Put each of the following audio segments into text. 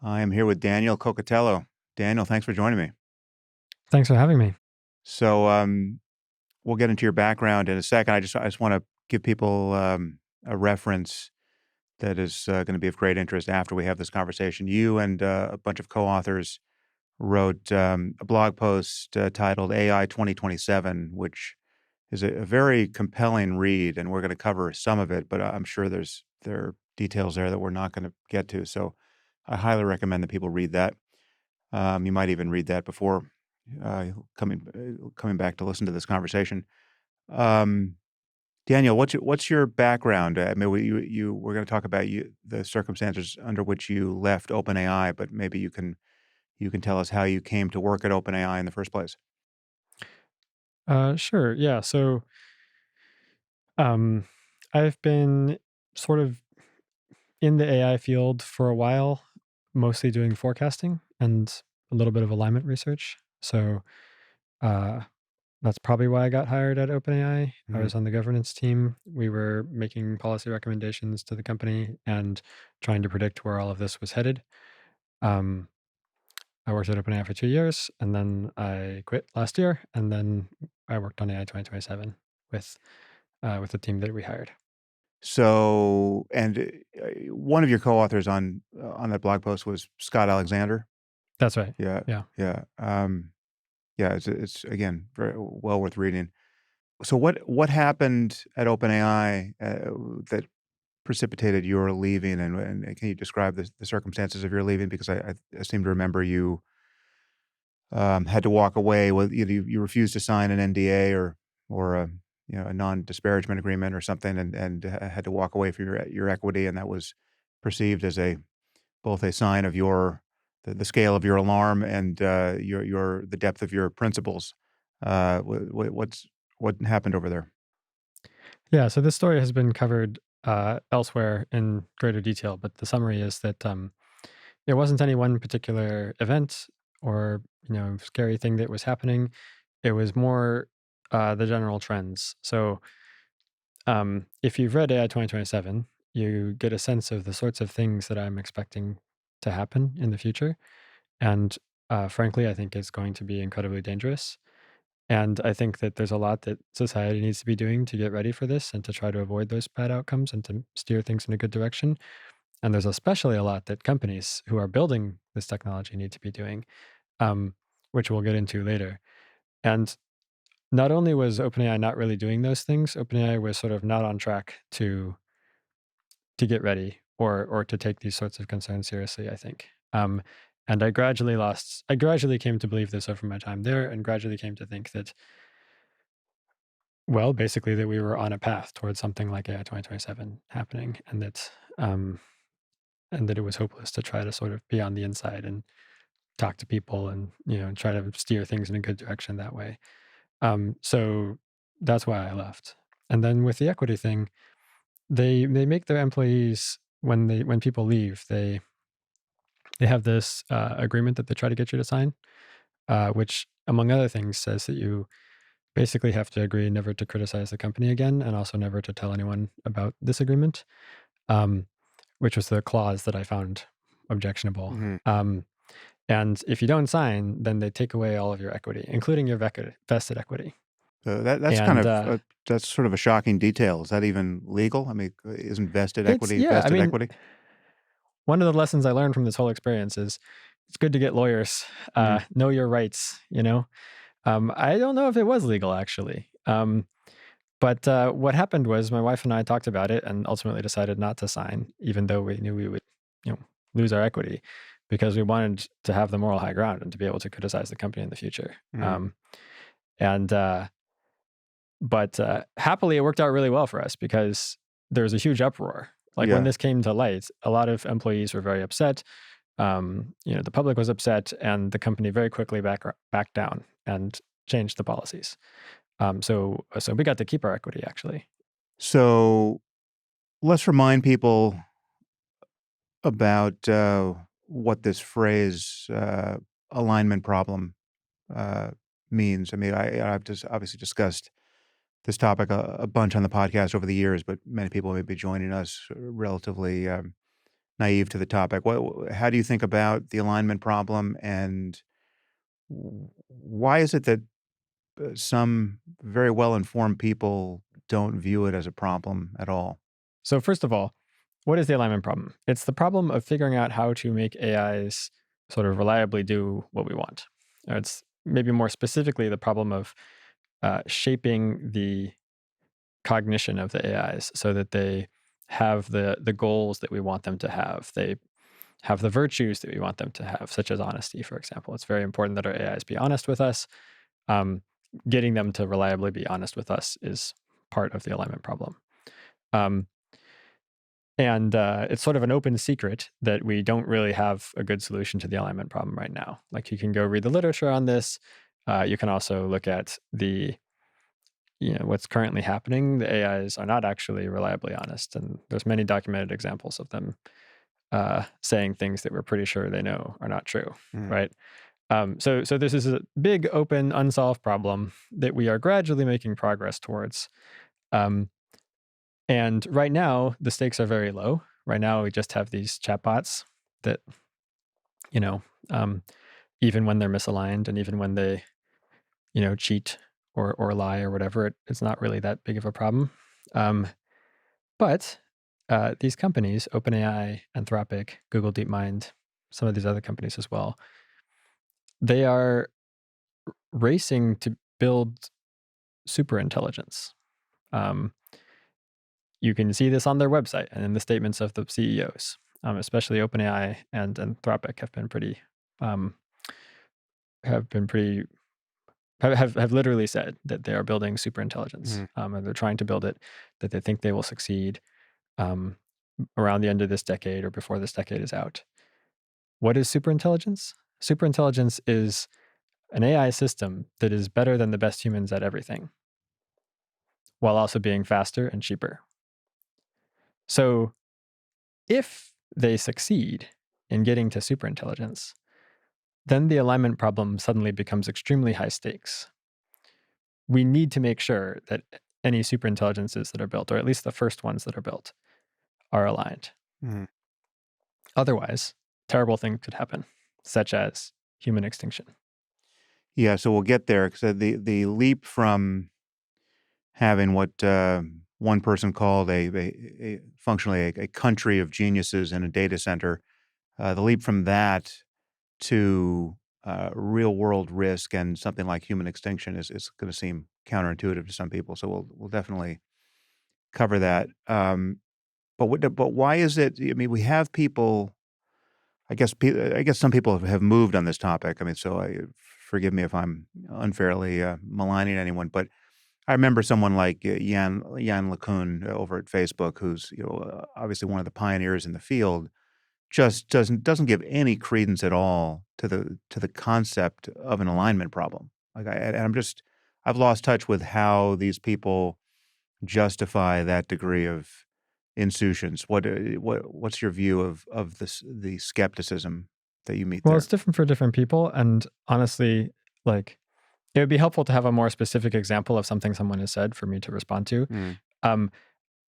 I am here with Daniel Cocatello. Daniel, thanks for joining me. Thanks for having me. So we'll get into your background in a second. I just want to give people a reference that is going to be of great interest after we have this conversation. You and a bunch of co-authors wrote a blog post titled AI 2027, which is a very compelling read, and we're going to cover some of it, but I'm sure there are details there that we're not going to get to. So I highly recommend that people read that. You might even read that before uh, coming back to listen to this conversation. Um, Daniel, what's your background? I mean, we're going to talk about the circumstances under which you left OpenAI, but maybe you can tell us how you came to work at OpenAI in the first place. Sure. Yeah. Um, I've been sort of in the AI field for a while, mostly doing forecasting and a little bit of alignment research. Uh, that's probably why I got hired at OpenAI. I Mhm. was on the governance team. We were making policy recommendations to the company and trying to predict where all of this was headed. Um, I worked at OpenAI for 2 years, and then I quit last year, and then I worked on AI 2027 with with the team that we hired. So, and one of your co-authors on that blog post was Scott Alexander. That's right. Yeah, Yeah. yeah, yeah. It's again very well worth reading. So what happened at OpenAI that precipitated your leaving, and can you describe the circumstances of your leaving? Because I seem to remember you had to walk away with you refused to sign an NDA or a non disparagement agreement or something, and had to walk away from your equity, and that was perceived as a both a sign of the scale of your alarm and your the depth of your principles. What happened over there? Yeah, so this story has been covered, elsewhere in greater detail, but the summary is that, it wasn't any one particular event or, scary thing that was happening. It was more, the general trends. If you've read AI 2027, you get a sense of the sorts of things that I'm expecting to happen in the future, and, frankly, I think it's going to be incredibly dangerous. And I think that there's a lot that society needs to be doing to get ready for this and to try to avoid those bad outcomes and to steer things in a good direction. And there's especially a lot that companies who are building this technology need to be doing, um, which we'll get into later. And not only was OpenAI not really doing those things, OpenAI was sort of not on track to get ready or to take these sorts of concerns seriously, I think. And I gradually came to believe this over my time there and gradually came to think that, well, basically that we were on a path towards something like AI 2027 happening um, and that it was hopeless to try to sort of be on the inside and talk to people and, try to steer things in a good direction that way. So that's why I left. And then with the equity thing, they make their employees when people leave, they have this agreement that they try to get you to sign, which among other things says that you basically have to agree never to criticize the company again and also never to tell anyone about this agreement, um, which was the clause that I found objectionable. Mhm. And if you don't sign, then they take away all of your equity, including your vested equity. So that's kind And of that's sort of a shocking detail. Is that even legal? I mean, isn't vested equity yeah, I vested mean, equity? one of the lessons I learned from this whole experience is it's good to get lawyers, Mm. know your rights. I don't know if it was legal actually. But what happened was my wife and I talked about it and ultimately decided not to sign, even though we knew we would, you know, lose our equity, because we wanted to have the moral high ground and to be able to criticize the company in the future. Mm. And but happily, it worked out really well for us because there was a huge uproar. Like when Yeah. this came to light, a lot of employees were very upset. The public was upset, and the company very quickly backed down and changed the policies. So we got to keep our equity actually. So let's remind people about what this phrase alignment problem uh, means. I mean, I've just obviously discussed this topic a bunch on the podcast over the years, but many people may be joining us relatively naive to the topic. How do you think about the alignment problem, and why is it that some very well-informed people don't view it as a problem at all? So first of all, what is the alignment problem? It's the problem of figuring out how to make AIs sort of reliably do what we want. Or it's maybe more specifically the problem of shaping the cognition of the AIs so that they have the goals that we want them to have. They have the virtues that we want them to have, such as honesty, for example. It's very important that our AIs be honest with us. Um, Getting them to reliably be honest with us is part of the alignment problem. Um, and it's sort of an open secret that we don't really have a good solution to the alignment problem right now. Like, you can go read the literature on this. You can also look at what's currently happening. The AIs are not actually reliably honest, and there's many documented examples of them saying things that we're pretty sure they know are not true, Mm. right? So this is a big, open, unsolved problem that we are gradually making progress towards. Um, and right now, the stakes are very low. Right now, we just have these chatbots that, you know, um, even when they're misaligned and even when they, cheat or lie or whatever, it's not really that big of a problem. But these companies, OpenAI, Anthropic, Google DeepMind, some of these other companies as well, they are racing to build superintelligence. You can see this on their website and in the statements of the CEOs, especially OpenAI and Anthropic have been pretty, have literally said that they are building superintelligence, and they're trying to build it, that they think they will succeed around the end of this decade or before this decade is out. What is superintelligence? Superintelligence is an AI system that is better than the best humans at everything, while also being faster and cheaper. So if they succeed in getting to superintelligence, then the alignment problem suddenly becomes extremely high stakes. We need to make sure that any superintelligences that are built, or at least the first ones that are built, are aligned. Mhm. Otherwise, terrible things could happen, such as human extinction. Yeah, so we'll get there, 'cause the leap from having what one person called functionally a country of geniuses in a data center, the leap from that to real world risk and something like human extinction is going to seem counterintuitive to some people. So we'll definitely cover that. But why is it? I mean, we have people. I guess some people have moved on this topic. I mean, forgive me if I'm unfairly maligning anyone, but I remember someone like Jan LeCun over at Facebook, who's obviously one of the pioneers in the field, just doesn't give any credence at all to the concept of an alignment problem. I've lost touch with how these people justify that degree of insouciance. What's your view of the skepticism that you meet Well, there? it's different for different people. And honestly, like, it would be helpful to have a more specific example of something someone has said for me to respond to. Mm. Um,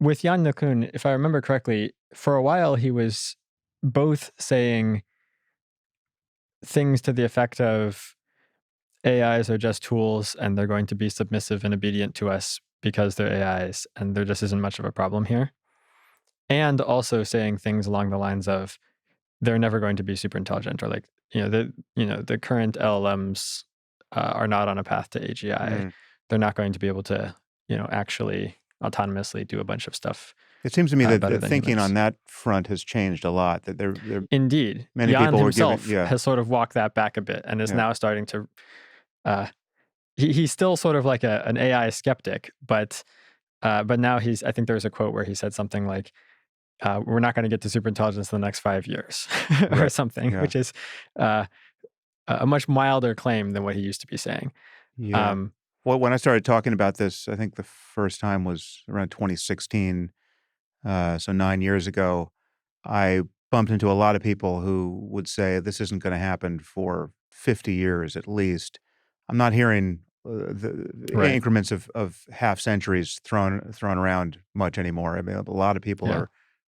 with Jan LeCun, if I remember correctly, for a while he was both saying things to the effect of AIs are just tools and they're going to be submissive and obedient to us because they're AIs and there just isn't much of a problem here. And also saying things along the lines of they're never going to be super intelligent, or like, the current LLMs are not on a path to AGI. Mm. They're not going to be able to, actually autonomously do a bunch of stuff It seems to me that better the than thinking humans. on that front has changed a lot. That there Indeed. many Jan people were giving, himself has sort of walked that back a bit and is yeah. now starting to, uh, he's still sort of like an AI skeptic, but now I think there was a quote where he said something like, we're not going to get to superintelligence in the next 5 years or Right. something, Yeah. which is a much milder claim than what he used to be saying. Yeah. Well, when I started talking about this, I think the first time was around 2016, so 9 years ago. I bumped into a lot of people who would say this isn't going to happen for 50 years at least. I'm not hearing the Right. increments of half centuries thrown around much anymore. I mean, a lot of people Yeah.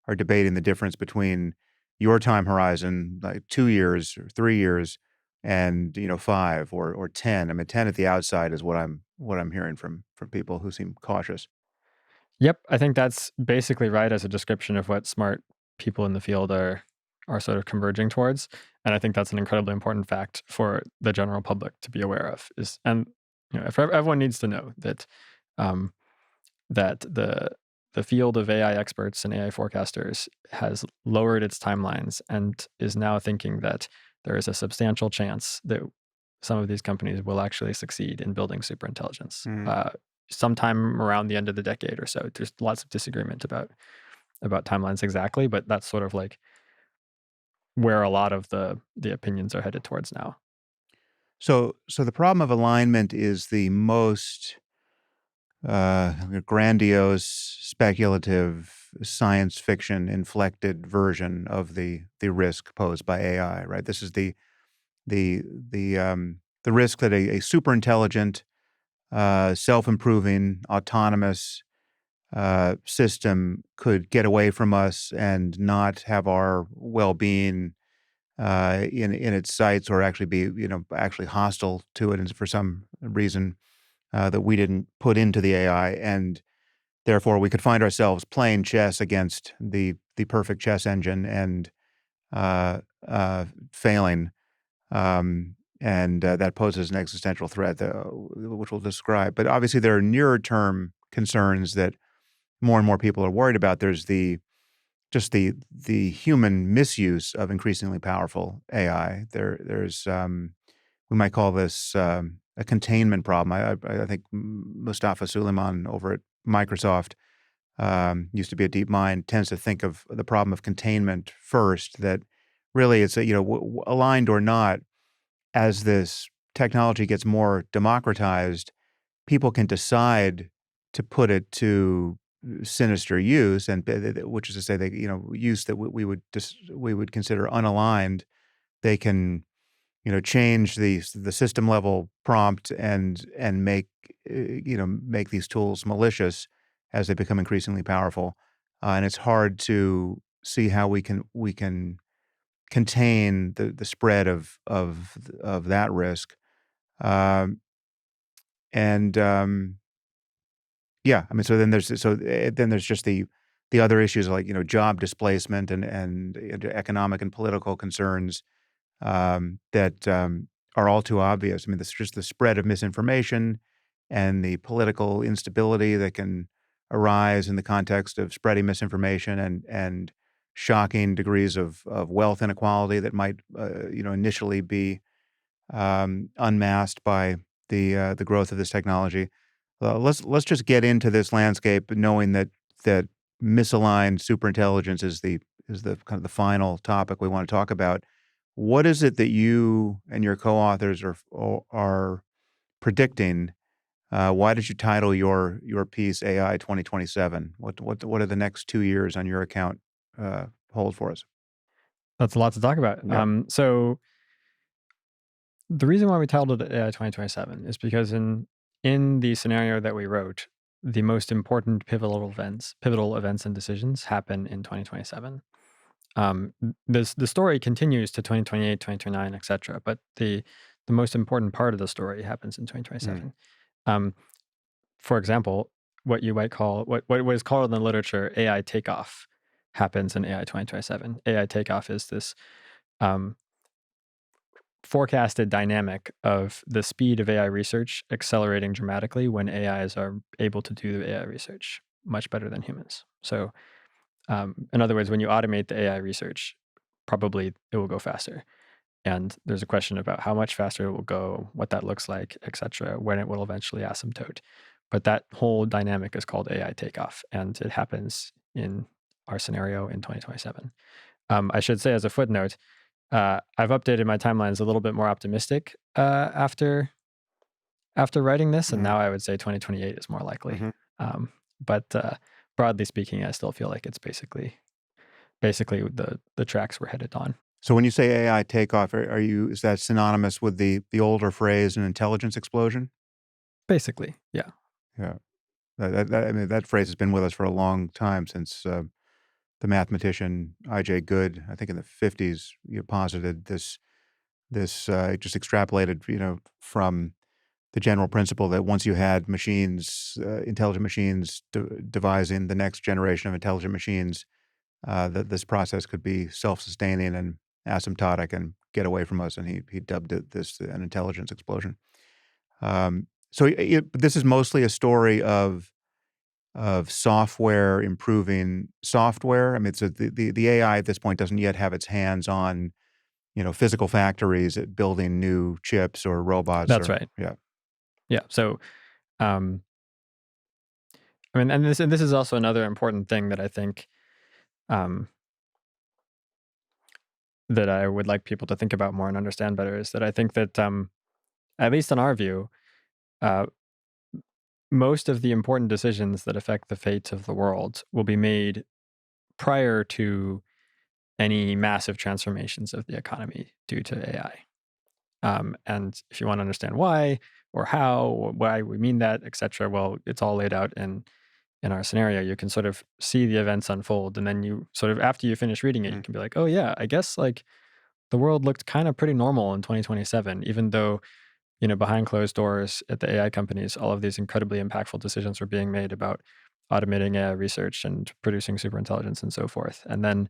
are debating the difference between your time horizon, like 2 years or 3 years, and 5 or 10. I mean, 10 at the outside is what I'm hearing from people who seem cautious. Yep, I think that's basically right as a description of what smart people in the field are sort of converging towards, and I think that's an incredibly important fact for the general public to be aware of. Is and if everyone needs to know that um, that the field of AI experts and AI forecasters has lowered its timelines and is now thinking that there is a substantial chance that some of these companies will actually succeed in building superintelligence Mm. sometime around the end of the decade or so. There's lots of disagreement about timelines exactly, but that's sort of like where a lot of the opinions are headed towards now. So the problem of alignment is the most grandiose, speculative, science fiction inflected version of the risk posed by AI. Right. This is the the risk that a super intelligent, self improving, autonomous system could get away from us and not have our well being in its sights, or actually be actually hostile to it, and for some reason that we didn't put into the AI, and therefore we could find ourselves playing chess against the perfect chess engine and failing, and that poses an existential threat, which we'll describe. But obviously, there are nearer term concerns that more and more people are worried about. There's the human misuse of increasingly powerful AI. There's we might call this a containment problem. I think Mustafa Suleiman over at Microsoft, used to be a deep mind, tends to think of the problem of containment first. That really it's aligned or not, as this technology gets more democratized, people can decide to put it to sinister use, and which is to say, they use that we would consider unaligned. They can change the system level prompt and make these tools malicious as they become increasingly powerful, and it's hard to see how we can contain the spread of that risk. Um, and Yeah, I mean, then there's just the other issues like job displacement and economic and political concerns that are all too obvious. I mean, this just the spread of misinformation and the political instability that can arise in the context of spreading misinformation, and shocking degrees of wealth inequality that might initially be unmasked by the growth of this technology. Let's just get into this landscape, knowing that misaligned superintelligence is the kind of the final topic we want to talk about. What is it that you and your co-authors are predicting? Why did you title your piece AI 2027? What are the next 2 years on your account hold for us? That's a lot to talk about. Yeah. So the reason why we titled it AI 2027 is because in the scenario that we wrote, the most important pivotal events and decisions happen in 2027. The story continues to 2028, 2029, etc. But the most important part of the story happens in Mm. 2027. Um, for example, what you might call what is called in the literature AI takeoff happens in AI 2027. AI takeoff is this um, forecasted dynamic of the speed of AI research accelerating dramatically when AIs are able to do the AI research much better than humans. So, in other words, when you automate the AI research, probably it will go faster. And there's a question about how much faster it will go, what that looks like, et cetera, when it will eventually asymptote. But that whole dynamic is called AI takeoff, and it happens in our scenario in 2027. I should say, as a footnote, I've updated my timelines a little bit more optimistic after writing this, and Mhm. now I would say 2028 is more likely. Mhm. Um, but broadly speaking, I still feel like it's basically the tracks we're headed on. So when you say AI takeoff, is that synonymous with the older phrase, an intelligence explosion? Basically, yeah. Yeah. I mean, that phrase has been with us for a long time, since the mathematician I.J. Good, I think in the 50s, posited just extrapolated, from the general principle that once you had machines, intelligent machines devising the next generation of intelligent machines, that this process could be self-sustaining and asymptotic and get away from us. And he dubbed it an intelligence explosion. So this is mostly a story of software improving software. I mean, the AI at this point doesn't yet have its hands on physical factories at building new chips or robots. That's right. Yeah. Yeah. So, um, I mean, and this is also another important thing that I think um, that I would like people to think about more and understand better is that I think that at least in our view, uh, most of the important decisions that affect the fate of the world will be made prior to any massive transformations of the economy due to AI. And if you want to understand why or how, or why we mean that, etc., well, it's all laid out in our scenario. You can sort of see the events unfold, and then you sort of after you finish reading it, you Mm. can be like, oh yeah, I guess like the world looked kind of pretty normal in 2027, even though behind closed doors at the AI companies, all of these incredibly impactful decisions were being made about automating AI research and producing superintelligence and so forth. And then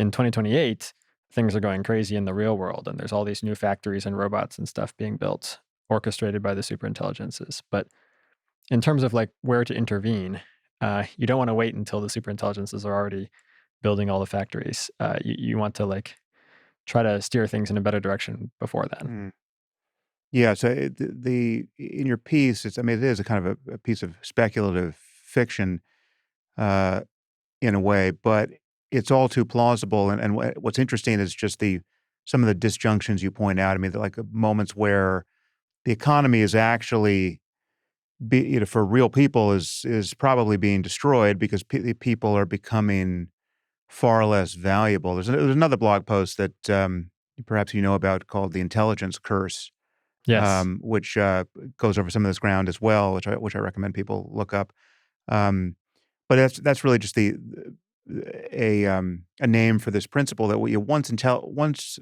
in 2028, things are going crazy in the real world, and there's all these new factories and robots and stuff being built, orchestrated by the superintelligences. But in terms of like where to intervene, you don't want to wait until the superintelligences are already building all the factories. You want to like try to steer things in a better direction before then. Mm. Yeah. So in your piece, I mean, it is a kind of a piece of speculative fiction, uh, in a way, but it's all too plausible. And what's interesting is just some of the disjunctions you point out. I mean, like moments where the economy is actually for real people is probably being destroyed because people are becoming far less valuable. There's another blog post that perhaps you know about called "The Intelligence Curse," Yes. which goes over some of this ground as well, which I recommend people look up. Um, but that's really just a name for this principle that once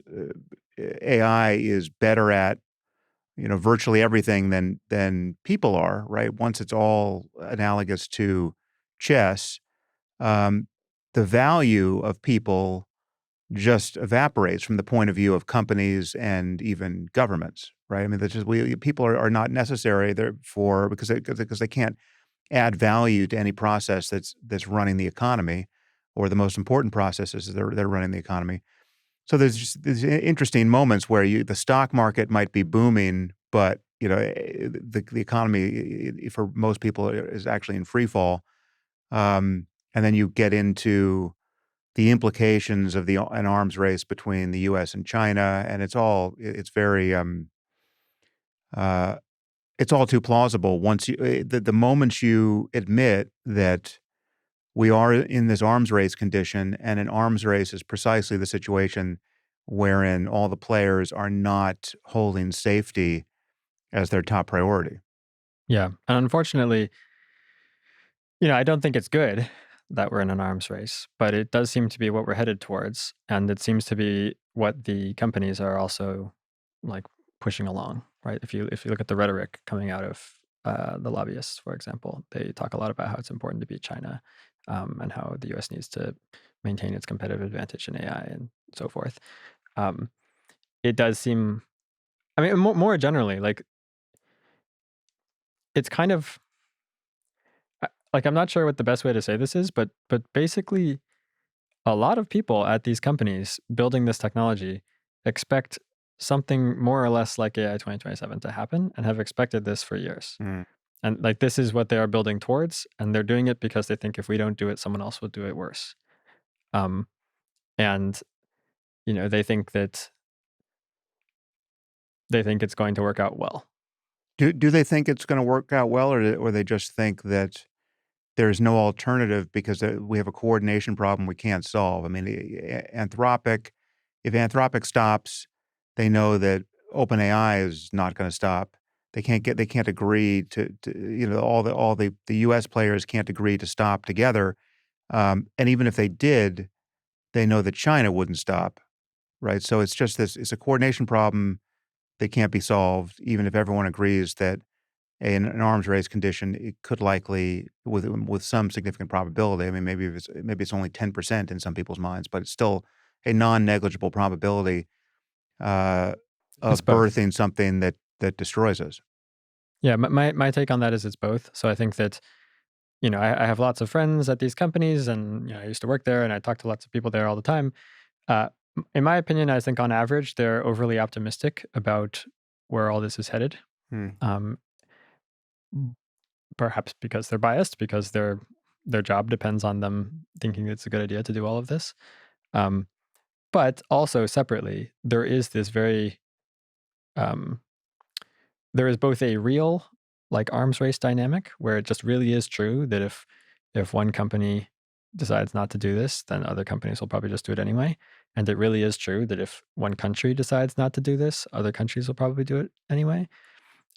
AI is better at virtually everything than people are, right? Once it's all analogous to chess, um, the value of people just evaporates from the point of view of companies and even governments, right? I mean, that's just people are not necessary there for because they can't add value to any process that's running the economy, or the most important processes that they're running the economy. So there's just these interesting moments where the stock market might be booming, but the economy for most people is actually in free fall. And then you get into the implications of an arms race between the U.S. and China, and uh, it's all too plausible. Once the moment you admit that we are in this arms race condition, and an arms race is precisely the situation wherein all the players are not holding safety as their top priority. Yeah. And unfortunately, I don't think it's good that we're in an arms race, but it does seem to be what we're headed towards. And it seems to be what the companies are also like pushing along, right? If you look at the rhetoric coming out of the lobbyists, for example, they talk a lot about how it's important to beat China, and how the US needs to maintain its competitive advantage in AI and so forth. Um, it does seem, I mean, more generally, like it's kind of like I'm not sure what the best way to say this is, but basically a lot of people at these companies building this technology expect something more or less like AI 2027 to happen and have expected this for years. Mm. And like this is what they are building towards, and they're doing it because they think if we don't do it, someone else will do it worse. Um, and they think it's going to work out well. Do they think it's going to work out well, or they just think that there's no alternative because we have a coordination problem we can't solve? I mean, Anthropic, if Anthropic stops, they know that OpenAI is not going to stop. They can't agree to all the U.S. players can't agree to stop together. And even if they did, they know that China wouldn't stop, right? So it's just this, it's a coordination problem that can't be solved, even if everyone agrees that an arms race condition, it could likely, with some significant probability, I mean, maybe it's only 10% in some people's minds, but it's still a non-negligible probability uh, It's of both. birthing something that destroys us. Yeah, my take on that is it's both. So I think that, I have lots of friends at these companies, and I used to work there, and I talk to lots of people there all the time. In my opinion, I think on average they're overly optimistic about where all this is headed. Hmm. Um, Perhaps because they're biased, because their job depends on them thinking it's a good idea to do all of this. Um, but also separately, um, there is both a real like arms race dynamic where it just really is true that if one company decides not to do this, then other companies will probably just do it anyway. And it really is true that if one country decides not to do this, other countries will probably do it anyway.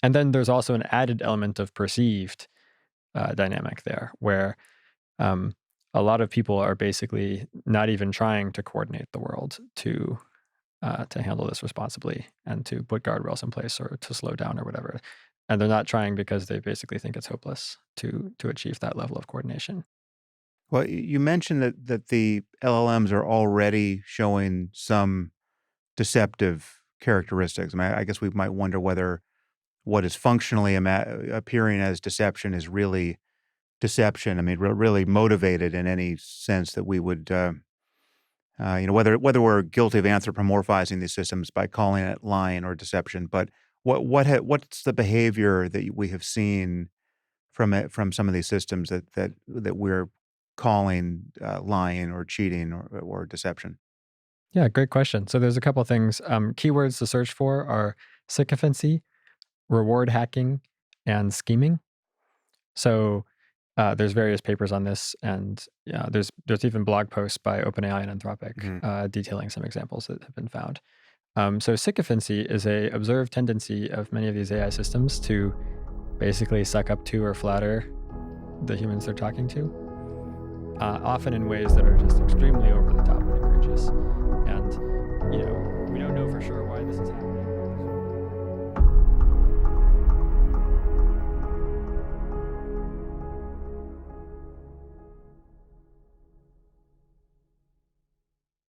And then there's also an added element of perceived dynamic there, where um, a lot of people are basically not even trying to coordinate the world to handle this responsibly and to put guardrails in place or to slow down or whatever. And they're not trying because they basically think it's hopeless to achieve that level of coordination. Well, you mentioned that the LLMs are already showing some deceptive characteristics. I mean, I guess we might wonder whether what is functionally appearing as deception is really deception. I mean, really motivated in any sense that we would, whether we're guilty of anthropomorphizing these systems by calling it lying or deception. But what's the behavior that we have seen from some of these systems that we're calling lying or cheating or deception? Yeah, great question. So there's a couple things. Keywords to search for are sycophancy, reward hacking, and scheming. So there's various papers on this, and yeah, there's even blog posts by OpenAI and Anthropic Hmm. detailing some examples that have been found. So sycophancy is a observed tendency of many of these AI systems to basically suck up to or flatter the humans they're talking to, often in ways that are just extremely over the top and egregious. And we don't know for sure why this is happening.